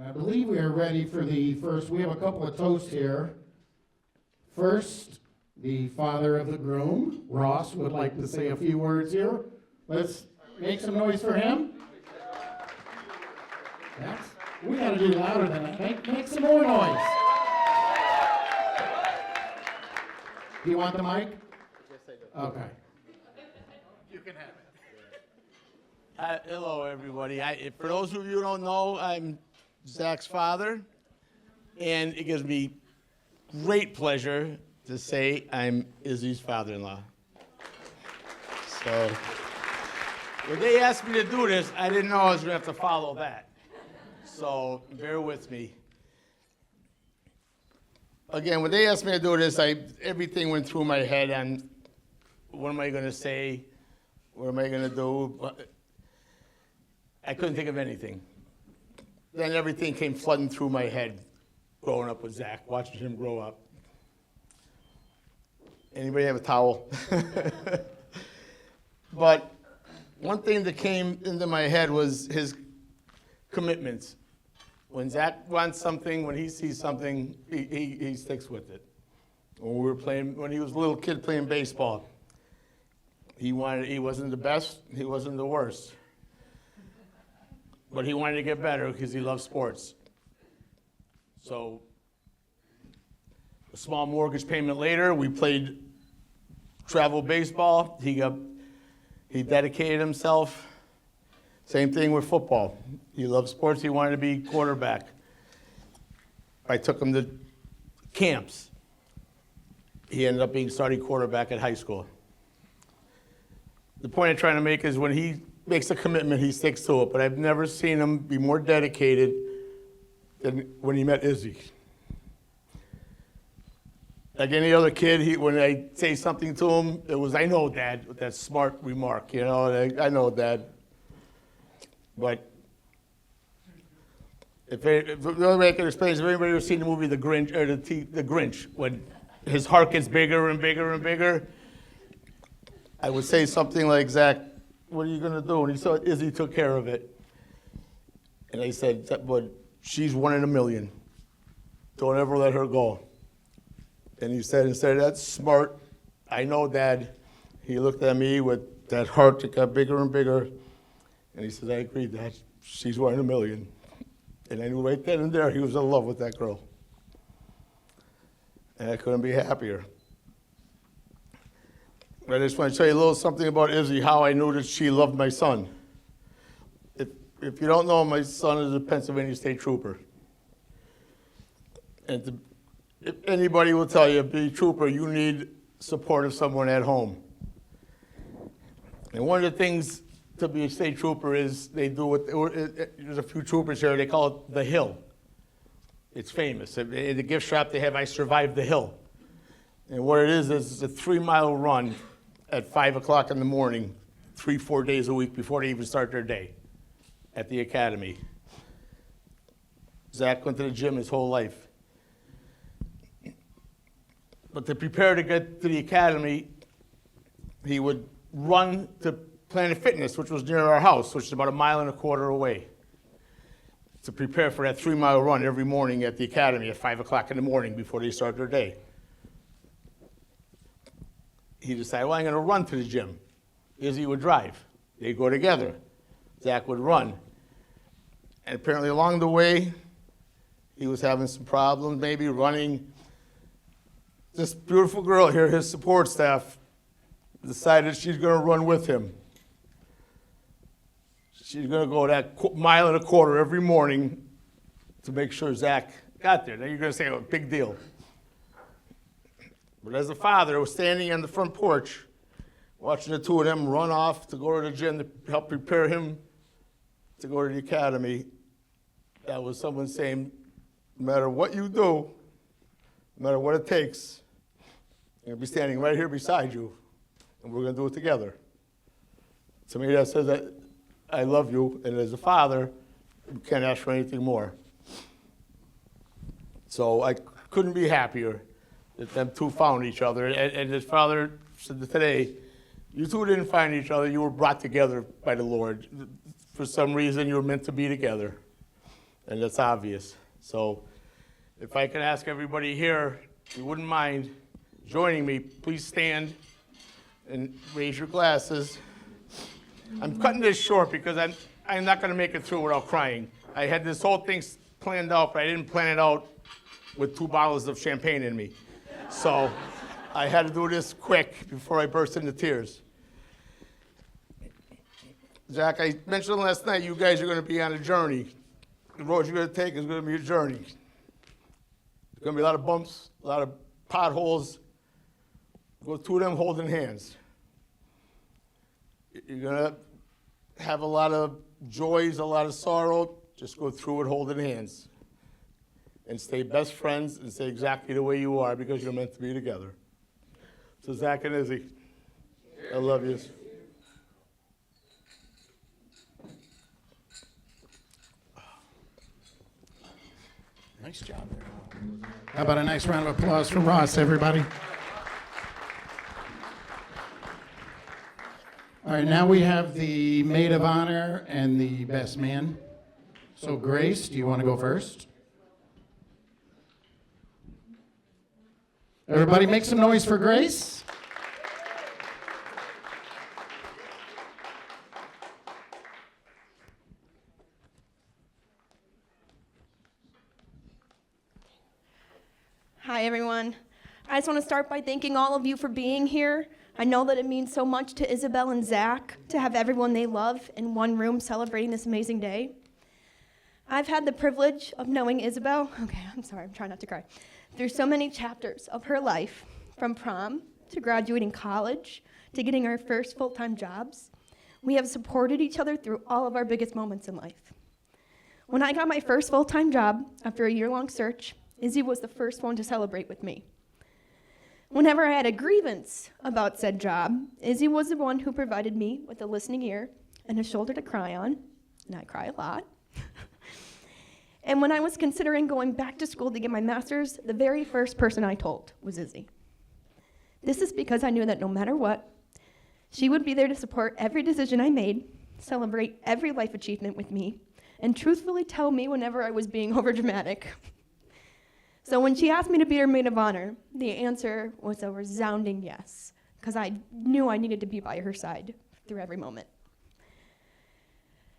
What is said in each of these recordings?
I believe we are ready for the first. We have a couple of toasts here. First, the father of the groom, Ross, would like to say a few words here. Let's make some noise for him. We got to do louder than that. Make some more noise. Do you want the mic? Yes, I do. Okay. You can have it. Hello, everybody. For those of you who don't know, I'm Zach's father, and it gives me great pleasure to say I'm Izzy's father-in-law. So, when they asked me to do this, I didn't know I was going to have to follow that. So, bear with me. Again, when they asked me to do this, everything went through my head on what am I going to say, what am I going to do. I couldn't think of anything. Then everything came flooding through my head growing up with Zach, watching him grow up. Anybody have a towel? But one thing that came into my head was his commitments. When Zach wants something, when he sees something, he sticks with it. When he was a little kid playing baseball, he wasn't the best, he wasn't the worst. But he wanted to get better because he loved sports. So, a small mortgage payment later, we played travel baseball. He dedicated himself. Same thing with football. He loved sports. He wanted to be quarterback. I took him to camps. He ended up being starting quarterback at high school. The point I'm trying to make is when he makes a commitment, he sticks to it. But I've never seen him be more dedicated than when he met Izzy. Like any other kid, when I say something to him, it was, "I know, Dad," with that smart remark, I know, Dad. But the only way I can explain is, if anybody ever seen the movie The Grinch, when his heart gets bigger and bigger and bigger, I would say something like, "Zach, what are you going to do?" And he saw Izzy took care of it. And I said, "But she's 1 in a million. Don't ever let her go." And he said, instead of, "That's smart. I know, Dad." He looked at me with that heart that got bigger and bigger. And he said, "I agree, Dad. She's 1 in a million." And I knew right then and there he was in love with that girl. And I couldn't be happier. I just want to tell you a little something about Izzy, how I knew that she loved my son. If you don't know, my son is a Pennsylvania State Trooper. And if anybody will tell you, be a trooper, you need support of someone at home. And one of the things to be a state trooper is there's a few troopers here, they call it the Hill. It's famous. In the gift shop they have, "I survived the Hill." And what it is it's a 3-mile run at 5 o'clock in the morning, 3-4 days a week before they even start their day at the academy. Zach went to the gym his whole life. But to prepare to get to the academy, he would run to Planet Fitness, which was near our house, which is about 1.25 miles away, to prepare for that 3-mile run every morning at the academy at 5 o'clock in the morning before they start their day. He decided, "Well, I'm going to run to the gym." Izzy would drive. They'd go together. Zach would run. And apparently along the way, he was having some problems, maybe running. This beautiful girl here, his support staff, decided she's going to run with him. She's going to go that 1.25 miles every morning to make sure Zach got there. Now you're going to say, "Oh, big deal." But as a father, I was standing on the front porch watching the two of them run off to go to the gym to help prepare him to go to the academy. That was someone saying, "No matter what you do, no matter what it takes, I'm going to be standing right here beside you, and we're going to do it together." To me, that says that I love you, and as a father, you can't ask for anything more. So I couldn't be happier that them two found each other. And his father said today, "You two didn't find each other, you were brought together by the Lord. For some reason, you were meant to be together." and that's obvious. So if I could ask everybody here, if you wouldn't mind joining me, please stand and raise your glasses. I'm cutting this short because I'm not going to make it through without crying. I had this whole thing planned out, but I didn't plan it out with 2 bottles of champagne in me. So I had to do this quick before I burst into tears. Zach, I mentioned last night you guys are going to be on a journey. The road you're going to take is going to be a journey. There's going to be a lot of bumps, a lot of potholes. Go through them holding hands. You're going to have a lot of joys, a lot of sorrow. Just go through it holding hands. And stay best friends and stay exactly the way you are because you're meant to be together. So Zach and Izzy, I love you. Nice job there. How about a nice round of applause for Ross, everybody? All right, now we have the maid of honor and the best man. So Grace, do you want to go first? Everybody make some noise for Grace. Hi, everyone. I just want to start by thanking all of you for being here. I know that it means so much to Isabel and Zach to have everyone they love in one room celebrating this amazing day. I've had the privilege of knowing Isabel, I'm trying not to cry, through so many chapters of her life, from prom to graduating college to getting our first full-time jobs. We have supported each other through all of our biggest moments in life. When I got my first full-time job after a year-long search, Izzy was the first one to celebrate with me. Whenever I had a grievance about said job, Izzy was the one who provided me with a listening ear and a shoulder to cry on, and I cry a lot. And when I was considering going back to school to get my master's, the very first person I told was Izzy. This is because I knew that no matter what, she would be there to support every decision I made, celebrate every life achievement with me, and truthfully tell me whenever I was being overdramatic. So when she asked me to be her maid of honor, the answer was a resounding yes, because I knew I needed to be by her side through every moment.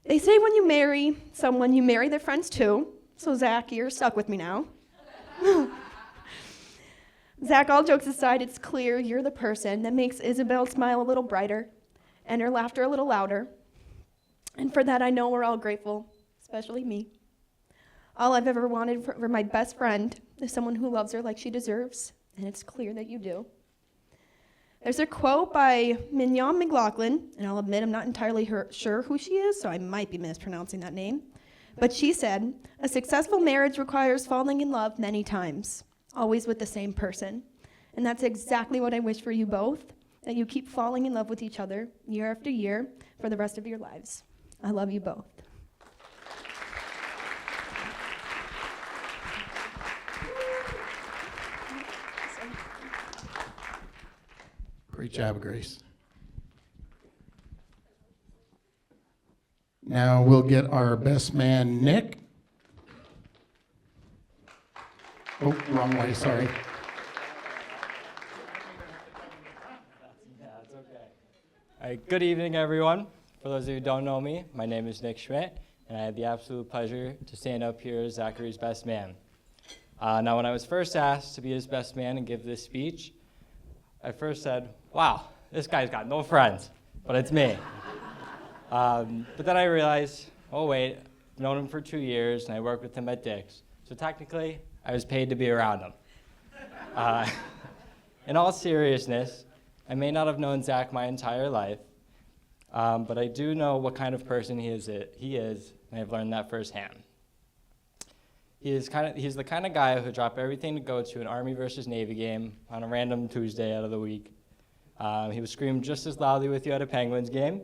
They say when you marry someone, you marry their friends too. So Zach, you're stuck with me now. Zach, all jokes aside, it's clear you're the person that makes Isabel smile a little brighter and her laughter a little louder. And for that, I know we're all grateful, especially me. All I've ever wanted for my best friend is someone who loves her like she deserves, and it's clear that you do. There's a quote by Mignon McLaughlin, and I'll admit I'm not entirely sure who she is, so I might be mispronouncing that name. But she said, "A successful marriage requires falling in love many times, always with the same person." And that's exactly what I wish for you both, that you keep falling in love with each other year after year for the rest of your lives. I love you both. Great job, Grace. Now we'll get our best man, Nick. Oh, wrong way, sorry. All right, good evening, everyone. For those of you who don't know me, my name is Nick Schmidt, and I had the absolute pleasure to stand up here as Zachary's best man. Now, when I was first asked to be his best man and give this speech, I first said, wow, this guy's got no friends, but it's me. But then I realized, oh wait, I've known him for 2 years, and I worked with him at Dick's. So technically, I was paid to be around him. In all seriousness, I may not have known Zach my entire life, but I do know what kind of person he is, and I've learned that firsthand. He's the kind of guy who would drop everything to go to an Army versus Navy game on a random Tuesday out of the week. He would scream just as loudly with you at a Penguins game,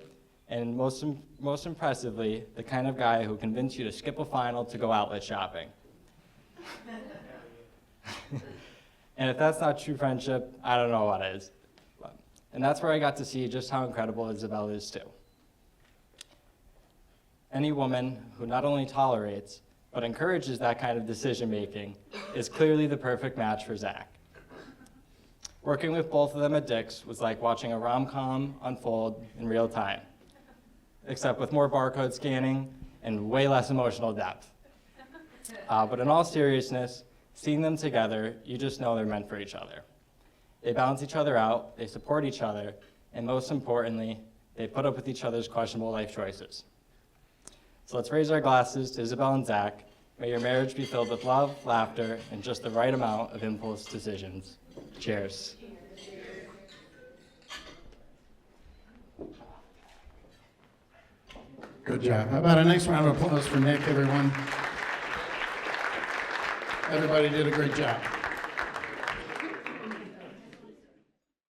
and most impressively, the kind of guy who convinced you to skip a final to go outlet shopping. And if that's not true friendship, I don't know what is. And that's where I got to see just how incredible Isabel is too. Any woman who not only tolerates, but encourages that kind of decision making, is clearly the perfect match for Zach. Working with both of them at Dick's was like watching a rom-com unfold in real time, except with more barcode scanning and way less emotional depth. But in all seriousness, seeing them together, you just know they're meant for each other. They balance each other out, they support each other, and most importantly, they put up with each other's questionable life choices. So let's raise our glasses to Isabel and Zach. May your marriage be filled with love, laughter, and just the right amount of impulse decisions. Cheers. Good job. How about a nice round of applause for Nick, everyone? Everybody did a great job.